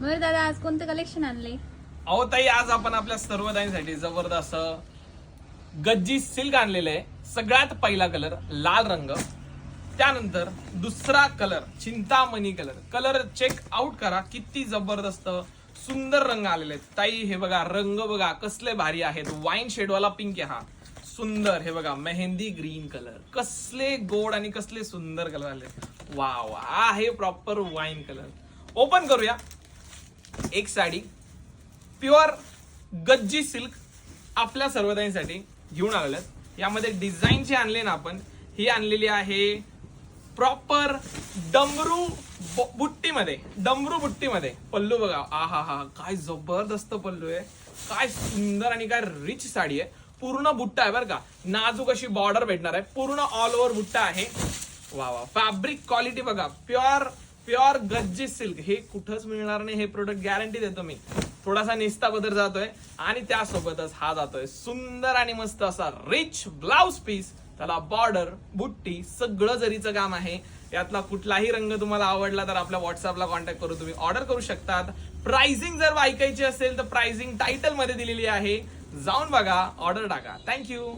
बरं दादा, आज कोणतं कलेक्शन आणले? अहो ताई, आज आपण आपल्या सर्व ताईंसाठी जबरदस्त गज्जी सिल्क आणलेलं आहे. सगळ्यात पहिला कलर लाल रंग, त्यानंतर दुसरा colour Chintamani colour. Colour check out करा, किती जबरदस्त सुंदर रंग आलेले आहेत. ताई हे बघा, रंग बघा कसले भारी आहेत. वाईन शेडवाला पिंक आहे हा, सुंदर. हे बघा मेहंदी ग्रीन कलर, कसले गोड आणि कसले सुंदर कलर आले. वा वा, आहे प्रॉपर वाईन कलर. ओपन करूया. एक साडी प्युअर गज्जी सिल्क आपल्या सर्वताईंसाठी घेऊन आलेत. यामध्ये डिझाईनचे आणले ना आपण, ही आणलेली आहे प्रॉपर डमरू बुट्टीमध्ये. पल्लू बघा, आहा हा, काय जबरदस्त पल्लू आहे, काय सुंदर आणि काय रिच साडी आहे. पूर्ण बुट्टा आहे बरं का, नाजूक अशी बॉर्डर भेटणार आहे, पूर्ण ऑल ओव्हर बुट्टा आहे. वा वा, फॅब्रिक क्वालिटी बघा, प्युअर गज्जी सिल्क. हे कुठंच मिळणार नाही, हे प्रोडक्ट गॅरंटी देतो मी. थोडासा निस्ता बदल जातोय आणि त्यासोबतच हा जातोय सुंदर आणि मस्त असा रिच ब्लाउज पीस. त्याला बॉर्डर, बुट्टी, सगळं जरीचं काम आहे. यातला कुठलाही रंग तुम्हाला आवडला तर आपल्या व्हॉट्सअपला कॉन्टॅक्ट करून तुम्ही ऑर्डर करू शकतात. प्राइसिंग जर ऐकायची असेल तर प्राइसिंग टायटल मध्ये दिलेली आहे, जाऊन बघा, ऑर्डर टाका. थँक्यू.